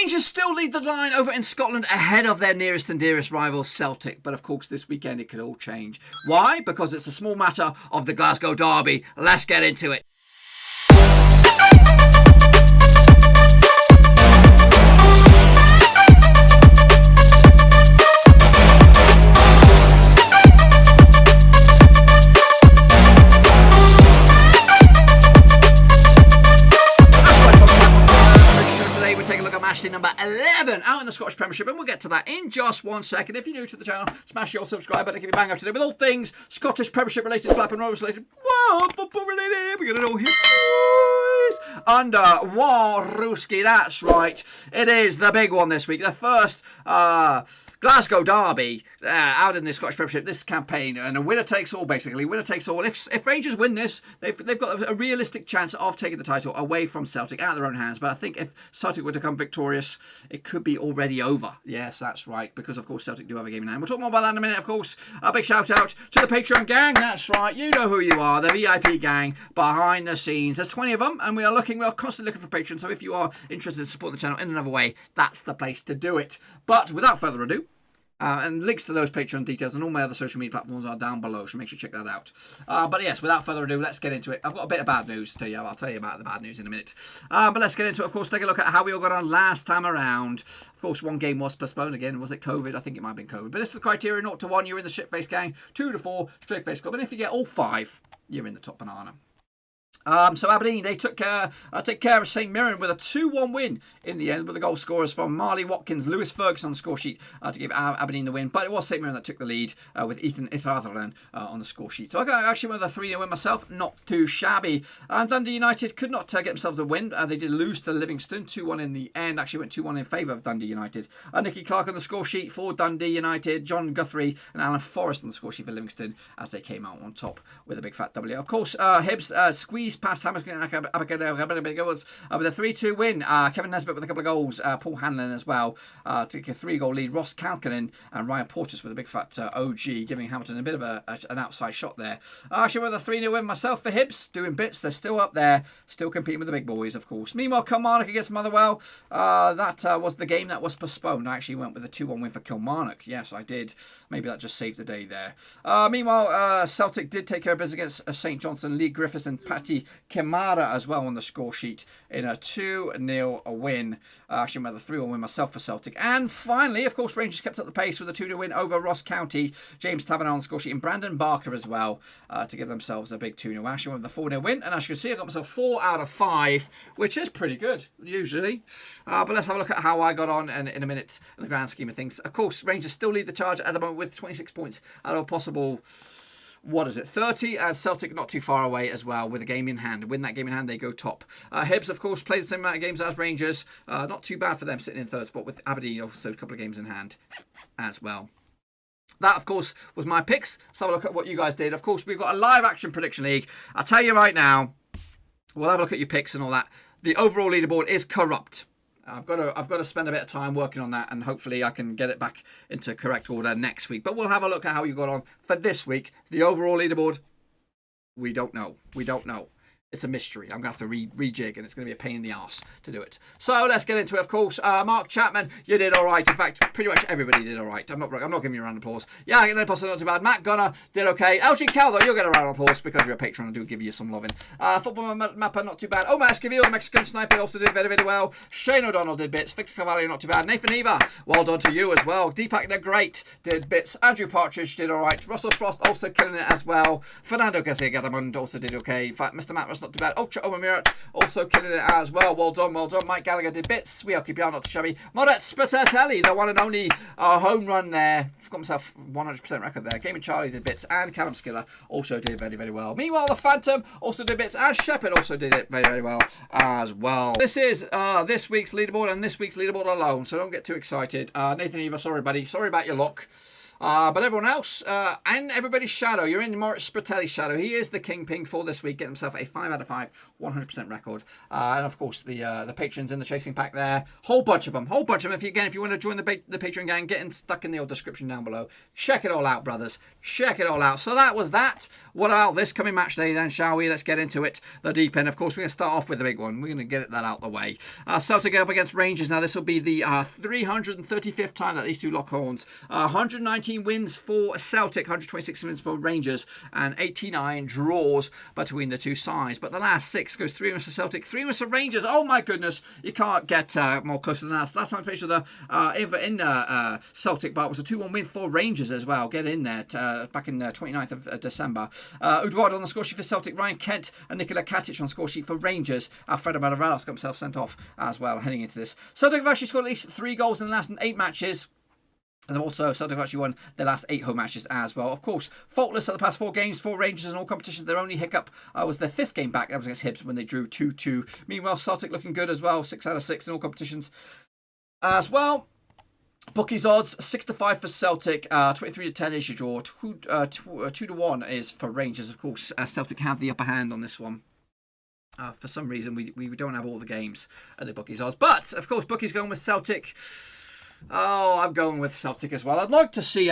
Rangers still lead the line over in Scotland ahead of their nearest and dearest rival Celtic. But of course, this weekend it could all change. Why? Because it's a small matter of the Glasgow derby. Let's get into it. Matchday number 11 out in the Scottish Premiership, and we'll get to that in just 1 second. If you're new to the channel, smash your subscribe button, keep it bang up today with all things Scottish Premiership related, Blackburn Roverseas related, whoa, football related. We got it all here, boys. Under Waruski, that's right. It is the big one this week. The first Glasgow derby out in the Scottish Premiership this campaign, and a winner takes all, basically. Winner takes all. If Rangers win this, they've got a realistic chance of taking the title away from Celtic out of their own hands. But I think if Celtic were to come victorious, it could be already over. Yes, that's right, because of course Celtic do have a game in hand. We'll talk more about that in a minute, of course. A big shout out to the Patreon gang. That's right, you know who you are, the VIP gang behind the scenes. There's 20 of them, and we are constantly looking for patrons. So if you are interested in supporting the channel in another way, that's the place to do it. But without further ado, and links to those Patreon details and all my other social media platforms are down below, so make sure you check that out. But yes, without further ado, let's get into it. I've got a bit of bad news to tell you. I'll tell you about the bad news in a minute. But let's get into it. Of course, take a look at how we all got on last time around. Of course, one game was postponed again. Was it COVID? I think it might have been COVID. But this is the criteria: 0 to 1, you're in the shit-face gang. 2 to 4, straight-face club. And if you get all 5, you're in the top banana. So Aberdeen, they take care of St Mirren with a 2-1 win in the end, with the goal scorers from Marley Watkins, Lewis Ferguson on the score sheet to give Aberdeen the win. But it was St Mirren that took the lead with Ethan Ithratharan on the score sheet. So I actually went with a 3-0 win myself, not too shabby. And Dundee United could not get themselves a win. They did lose to Livingston, 2-1 in the end. Actually went 2-1 in favour of Dundee United. Nicky Clark on the score sheet for Dundee United, John Guthrie and Alan Forrest on the score sheet for Livingston as they came out on top with a big fat W. Of course, Hibs squeezed past Hamilton Academical with a 3-2 win. Kevin Nesbitt with a couple of goals. Paul Hanlon as well to take a 3-goal lead. Ross Calkinen and Ryan Porteous with a big fat OG, giving Hamilton a bit of an outside shot there. Actually with a 3-0 win myself for Hibs, doing bits. They're still up there, still competing with the big boys, of course. Meanwhile, Kilmarnock against Motherwell, that was the game that was postponed. I actually went with a 2-1 win for Kilmarnock. Yes, I did. Maybe that just saved the day there. Meanwhile, Celtic did take care of business against St Johnstone. Lee Griffiths and Patty Kamara as well on the score sheet in a 2-0 win. Actually with a 3-1 win myself for Celtic. And finally, of course, Rangers kept up the pace with a 2-0 win over Ross County. James Taverner on the score sheet and Brandon Barker as well to give themselves a big 2-0. Actually with the 4-0 win. And as you can see, I got myself 4 out of 5, which is pretty good, usually. But let's have a look at how I got on in a minute in the grand scheme of things. Of course, Rangers still lead the charge at the moment with 26 points out of a possible, 30, and Celtic not too far away as well with a game in hand. Win that game in hand, they go top. Hibs, of course, play the same amount of games as Rangers. Not too bad for them sitting in third spot with Aberdeen also a couple of games in hand as well. That, of course, was my picks. Let's have a look at what you guys did. Of course, we've got a live action prediction league. I'll tell you right now, we'll have a look at your picks and all that. The overall leaderboard is corrupt. I've got to spend a bit of time working on that, and hopefully I can get it back into correct order next week. But we'll have a look at how you got on for this week. The overall leaderboard, we don't know. It's a mystery. I'm going to have to rejig, and it's going to be a pain in the arse to do it. So let's get into it, of course. Mark Chapman, you did all right. In fact, pretty much everybody did all right. I'm not giving you a round of applause. Yeah, I get an applause, not too bad. Matt Gunner did okay. LG Cal, though, you'll get a round of applause because you're a patron. I do give you some loving. Football Mapper, not too bad. Omar Esquivel, the Mexican sniper, also did very, very well. Shane O'Donnell did bits. Victor Cavalli, not too bad. Nathan Eva, well done to you as well. Deepak, the great, did bits. Andrew Partridge did all right. Russell Frost also killing it as well. Fernando Garcia-Gadamund also did okay. In fact, Mr. Matt was not too bad. Ultra Mirat also killing it as well. Well done. Mike Gallagher did bits. We are keeping not too shabby. Moret Spitatelli, the one and only home run there. I've got myself 100% record there. Game and Charlie did bits, and Callum Skiller also did very, very well. Meanwhile, the Phantom also did bits, and Shepherd also did it very, very well as well. This is this week's leaderboard and this week's leaderboard alone, so don't get too excited. Nathan Eva, sorry buddy, sorry about your luck. But everyone else, and everybody's shadow, you're in Maurice Spratelli's shadow. He is the kingpin for this week, getting himself a 5 out of 5, 100% record. And of course, the patrons in the chasing pack there, whole bunch of them. If you want to join the Patreon gang, get stuck in the old description down below. Check it all out, brothers. Check it all out. So that was that. What about this coming match day then, shall we? Let's get into it. The deep end. Of course, we're going to start off with the big one. We're going to get that out the way. Celtic up against Rangers. Now, this will be the 335th time that these two lock horns. 119 wins for Celtic, 126 wins for Rangers, and 89 draws between the two sides. But the last 6 goes 3 wins for Celtic, 3 wins for Rangers. Oh my goodness, you can't get more closer than that. Last time I played the Celtic, but it was a 2-1 win for Rangers as well. Get in there back in the 29th of December. Uduard on the score sheet for Celtic, Ryan Kent and Nikola Katic on score sheet for Rangers. Alfredo Maravelas got himself sent off as well heading into this. Celtic have actually scored at least 3 goals in the last 8 matches. And also, Celtic have actually won their last 8 home matches as well. Of course, faultless at the past 4 games for Rangers in all competitions. Their only hiccup was their 5th game back. That was against Hibs when they drew 2-2. Meanwhile, Celtic looking good as well. 6 out of 6 in all competitions as well. Bookies odds 6-5 for Celtic, 23-10 is your draw. 2-1 is for Rangers. Of course, Celtic have the upper hand on this one. For some reason, we don't have all the games at the bookies odds. But, of course, bookies going with Celtic. Oh, I'm going with Celtic as well. I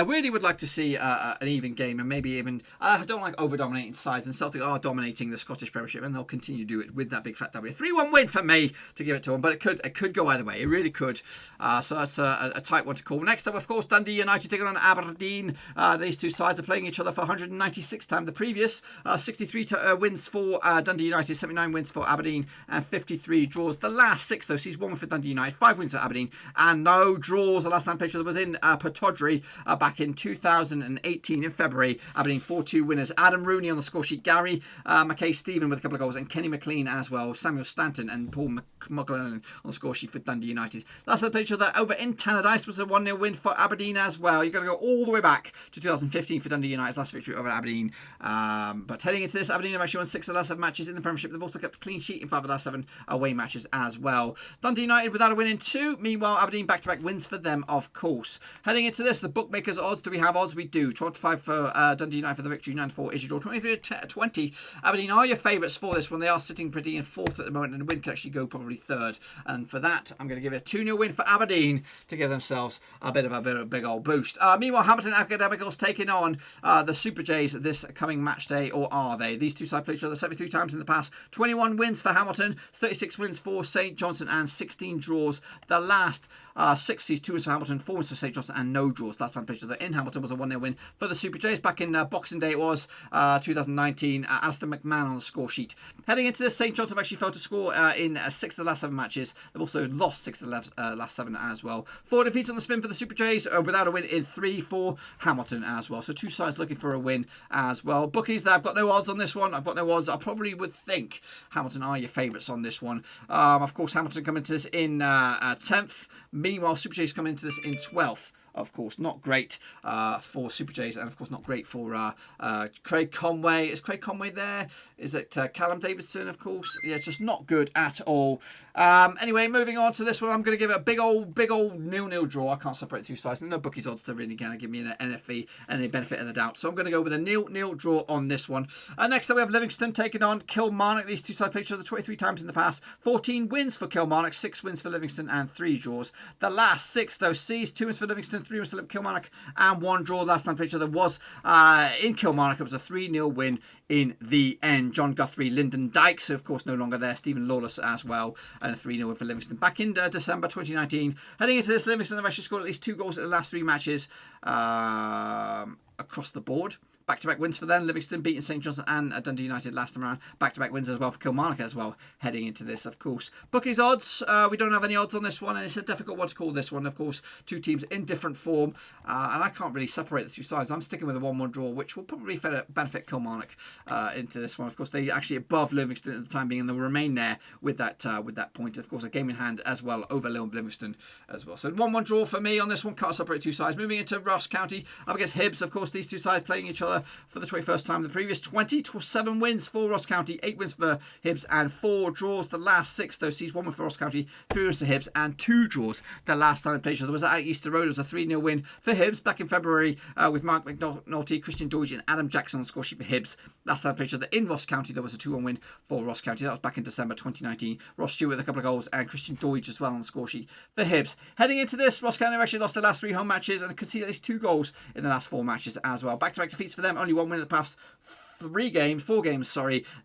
really would like to see an even game, and maybe even, I don't like over-dominating sides, and Celtic are dominating the Scottish Premiership, and they'll continue to do it with that big fat W. 3-1 win for me to give it to them, but it could go either way. It really could. So that's a tight one to call. Next up, of course, Dundee United taking on Aberdeen. These two sides are playing each other for 196th time. The previous 63 wins for Dundee United, 79 wins for Aberdeen, and 53 draws. The last 6, though, sees 1 win for Dundee United, 5 wins for Aberdeen, and no draws. The last time picture was in Pataudry back in 2018 in February. Aberdeen 4-2 winners. Adam Rooney on the score sheet. Gary Mackay-Stephen with a couple of goals, and Kenny McLean as well. Samuel Stanton and Paul McLennan on the score sheet for Dundee United. Last time picture that over in Tannadice was a 1-0 win for Aberdeen as well. You've got to go all the way back to 2015 for Dundee United's last victory over Aberdeen. But heading into this, Aberdeen have actually won 6 of the last 7 matches in the Premiership. They've also kept a clean sheet in 5 of the last 7 away matches as well. Dundee United without a win in 2. Meanwhile, Aberdeen back-to-back wins for them, of course. Heading into this, the bookmakers odds. Do we have odds? We do. 12-5 for Dundee United for the victory. 9-4 is your draw. 23-20. Aberdeen are your favourites for this one. They are sitting pretty in 4th at the moment, and the win could actually go probably 3rd. And for that, I'm going to give it a 2-0 win for Aberdeen to give themselves a bit of a big old boost. Meanwhile, Hamilton Academicals taking on the Super Jays this coming match day, or are they? These two sides played each other 73 times in the past. 21 wins for Hamilton, 36 wins for St Johnstone, and 16 draws. The last 6 sees 2 wins for Hamilton, 4 wins for St Johnstone, and no draws. Last time played each other in Hamilton was a 1-0 win for the Super Jays. Back in Boxing Day it was 2019. Alistair McMahon on the score sheet. Heading into this, St Johnstone have actually failed to score in 6 of the last 7 matches. They've also lost 6 of the last 7 as well. 4 defeats on the spin for the Super Jays, without a win in 3 for Hamilton as well. So 2 sides looking for a win as well. Bookies, I've got no odds on this one. I've got no odds. I probably would think Hamilton are your favourites on this one. Of course, Hamilton come into this in 10th. Meanwhile, Super Jays come into this in 12th. Of course, not great for Super Jays, and of course not great for Craig Conway. Is Craig Conway there? Is it Callum Davidson, of course? Yeah, it's just not good at all. Anyway, moving on to this one, I'm going to give it a big old 0-0 draw. I can't separate the two sides. No bookies odds to really kind of give me an NFE and any benefit of the doubt. So I'm going to go with a 0-0 draw on this one. Next up, we have Livingston taking on Kilmarnock. These two sides played each other 23 times in the past. 14 wins for Kilmarnock, 6 wins for Livingston, and 3 draws. The last 6, though, sees 2 wins for Livingston, 3 wins for Kilmarnock, and 1 draw. Last time played each other was in Kilmarnock. It was a 3-0 win in the end. John Guthrie, Lyndon Dykes, of course, no longer there. Stephen Lawless as well, and a 3-0 win for Livingston. Back in December 2019. Heading into this, Livingston have actually scored at least 2 goals in the last 3 matches across the board. Back-to-back wins for them. Livingston beating St Johnstone and Dundee United last time around. Back-to-back wins as well for Kilmarnock as well, heading into this, of course. Bookies odds. We don't have any odds on this one, and it's a difficult one to call this one, of course. 2 teams in different form, and I can't really separate the 2 sides. I'm sticking with a 1-1 draw, which will probably benefit Kilmarnock into this one. Of course, they're actually above Livingston at the time being, and they'll remain there with that point. Of course, a game in hand as well over Livingston as well. So 1-1 draw for me on this one. Can't separate 2 sides. Moving into Ross County up against Hibs. Of course, these 2 sides playing each other for the 21st time in the previous 7 wins for Ross County, 8 wins for Hibs and 4 draws. The last 6 though sees 1 win for Ross County, 3 wins for Hibs and 2 draws the last time they played each other. There was at Easter Road. It was a 3-0 win for Hibs back in February with Mark McNulty, Christian Doidge and Adam Jackson on the score sheet for Hibs. Last time they played each other in Ross County, there was a 2-1 win for Ross County. That was back in December 2019. Ross Stewart with a couple of goals and Christian Doidge as well on the score sheet for Hibs. Heading into this, Ross County have actually lost their last 3 home matches and conceded at least 2 goals in the last 4 matches as well. Back-to-back defeats for them, only 1 win in the past 4 games,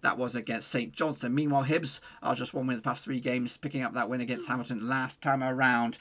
that was against St Johnstone. Meanwhile, Hibs are just 1 win in the past 3 games, picking up that win against Hamilton last time around.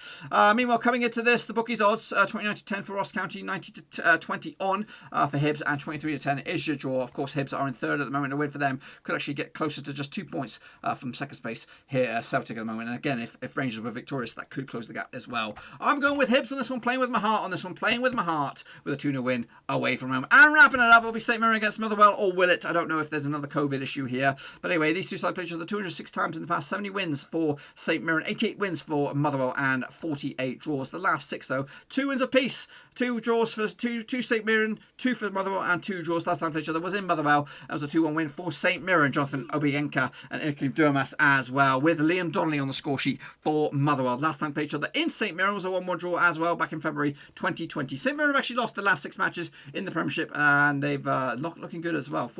Meanwhile, coming into this, the bookies odds 29-10 for Ross County, 90-20 on for Hibs, and 23-10 is your draw. Of course, Hibs are in 3rd at the moment. A win for them could actually get closer to just 2 points from 2nd place here, Celtic at the moment. And again, if Rangers were victorious, that could close the gap as well. I'm going with Hibs on this one, playing with my heart on this one, playing with my heart with a 2-0 win away from home. And wrapping it up, it'll be St Mirren against Motherwell, or will it? I don't know if there's another COVID issue here. But anyway, these two sides played each other 206 times in the past. 70 wins for St Mirren, 88 wins for Motherwell, and 48 draws. The last 6, though, 2 wins apiece. 2 draws for 2 St Mirren, 2 for Motherwell, and 2 draws. Last time played each other was in Motherwell. That was a 2-1 win for St Mirren. Jonathan Obienka and Ilkim Durmas as well, with Liam Donnelly on the score sheet for Motherwell. Last time played each other in St Mirren was a 1-1 draw as well back in February 2020. St Mirren have actually lost the last 6 matches in the Premiership, and they've looking good as well.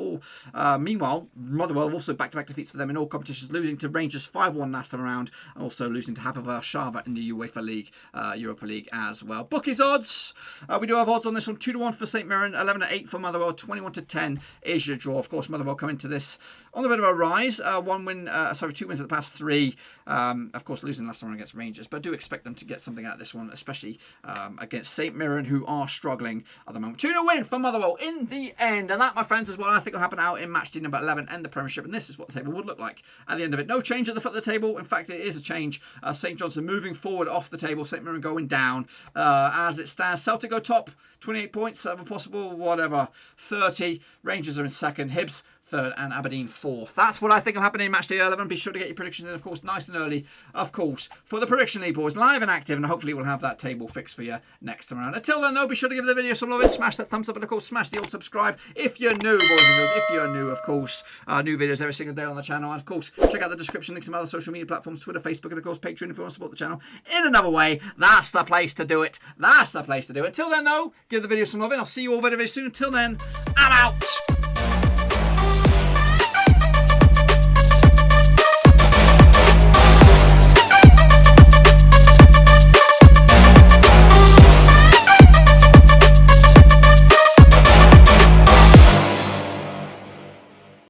Meanwhile, Motherwell also back-to-back defeats for them in all competitions, losing to Rangers 5-1 last time around, and also losing to Hapoel Warszawa in the UEFA League, Europa League as well. Bookies odds, we do have odds on this one: 2-1 for St Mirren, 11-8 for Motherwell, 21-10 is your draw. Of course, Motherwell coming to this on a bit of a rise. 2 wins at the past 3. Of course, losing last time against Rangers, but do expect them to get something out of this one, especially against St Mirren, who are struggling at the moment. 2-0 win for Motherwell in the end, and that, my friends, is what I think will happen out in matchday number 11 and the Premiership, and this is what the table would look like at the end of it. No change at the foot of the table. In fact, it is a change. St Johnstone moving forward off the table, St Mirren going down. As it stands, Celtic go top, 28 points, possible, 30. Rangers are in 2nd, Hibs 3rd, and Aberdeen 4th. That's what I think will happen in Matchday 11. Be sure to get your predictions in, of course, nice and early, of course, for the Prediction League, boys, live and active, and hopefully we'll have that table fixed for you next time around. Until then, though, be sure to give the video some love and smash that thumbs up, and of course, smash the old subscribe if you're new, boys and girls. If you're new, of course, new videos every single day on the channel, and of course, check out the description, links to my other social media platforms, Twitter, Facebook, and of course, Patreon if you want to support the channel in another way. That's the place to do it. That's the place to do it. Until then, though, give the video some love, and I'll see you all very, very soon. Until then, I'm out.